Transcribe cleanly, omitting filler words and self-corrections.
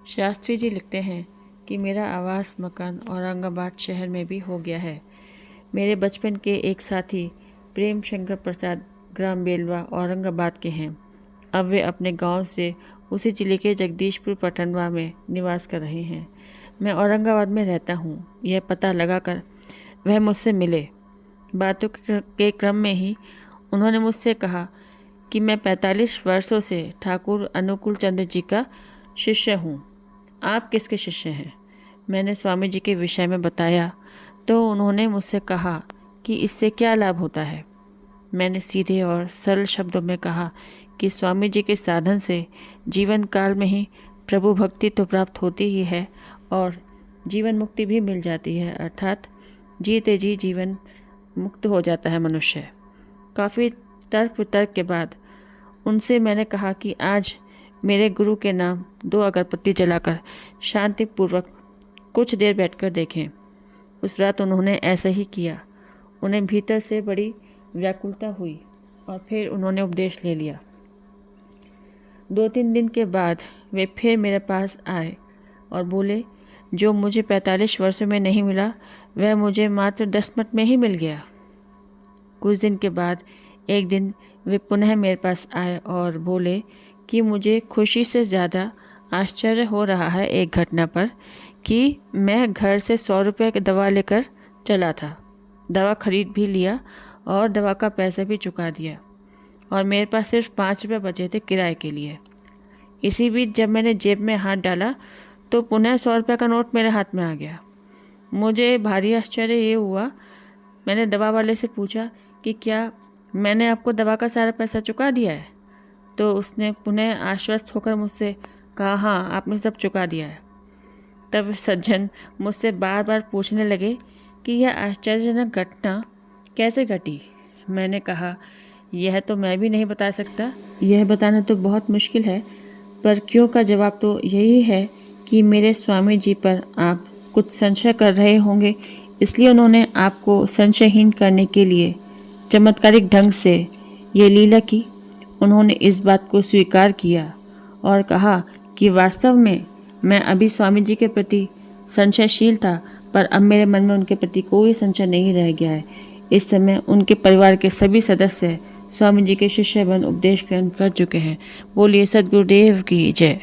शास्त्री जी लिखते हैं कि मेरा आवास मकान औरंगाबाद शहर में भी हो गया है। मेरे बचपन के एक साथी प्रेम शंकर प्रसाद ग्राम बेलवा औरंगाबाद के हैं। अब वे अपने गांव से उसी जिले के जगदीशपुर पटनवा में निवास कर रहे हैं। मैं औरंगाबाद में रहता हूँ, यह पता लगाकर वह मुझसे मिले। बातों के क्रम में ही उन्होंने मुझसे कहा कि मैं 45 वर्षों से ठाकुर अनुकूल चंद्र जी का शिष्य हूँ। आप किसके शिष्य हैं? मैंने स्वामी जी के विषय में बताया तो उन्होंने मुझसे कहा कि इससे क्या लाभ होता है। मैंने सीधे और सरल शब्दों में कहा कि स्वामी जी के साधन से जीवन काल में ही प्रभु भक्ति तो प्राप्त होती ही है और जीवन मुक्ति भी मिल जाती है, अर्थात जीते जी जीवन मुक्त हो जाता है मनुष्य। काफ़ी तर्क वितर्क के बाद उनसे मैंने कहा कि आज मेरे गुरु के नाम 2 अगरबत्ती जलाकर शांतिपूर्वक कुछ देर बैठकर देखें। उस रात उन्होंने ऐसा ही किया। उन्हें भीतर से बड़ी व्याकुलता हुई और फिर उन्होंने उपदेश ले लिया। 2-3 दिन के बाद वे फिर मेरे पास आए और बोले, जो मुझे 45 वर्षों में नहीं मिला वह मुझे मात्र 10 मिनट में ही मिल गया। कुछ दिन के बाद एक दिन वे पुनः मेरे पास आए और बोले कि मुझे खुशी से ज़्यादा आश्चर्य हो रहा है एक घटना पर कि मैं घर से 100 रुपये की दवा लेकर चला था। दवा खरीद भी लिया और दवा का पैसा भी चुका दिया और मेरे पास सिर्फ 5 रुपये बचे थे किराए के लिए। इसी बीच जब मैंने जेब में हाथ डाला तो पुनः 100 रुपये का नोट मेरे हाथ में आ गया। मुझे भारी आश्चर्य ये हुआ। मैंने दवा वाले से पूछा कि क्या मैंने आपको दवा का सारा पैसा चुका दिया है? तो उसने पुनः आश्वस्त होकर मुझसे कहा, हाँ, आपने सब चुका दिया है। तब सज्जन मुझसे बार बार पूछने लगे कि यह आश्चर्यजनक घटना कैसे घटी। मैंने कहा, यह तो मैं भी नहीं बता सकता, यह बताना तो बहुत मुश्किल है, पर क्यों का जवाब तो यही है कि मेरे स्वामी जी पर आप कुछ संशय कर रहे होंगे, इसलिए उन्होंने आपको संशयहीन करने के लिए चमत्कारिक ढंग से ये लीला की। उन्होंने इस बात को स्वीकार किया और कहा कि वास्तव में मैं अभी स्वामी जी के प्रति संशयशील था, पर अब मेरे मन में उनके प्रति कोई संशय नहीं रह गया है। इस समय उनके परिवार के सभी सदस्य स्वामी जी के शिष्य बन उपदेश ग्रहण कर चुके हैं। बोलिए सद्गुरुदेव की जय।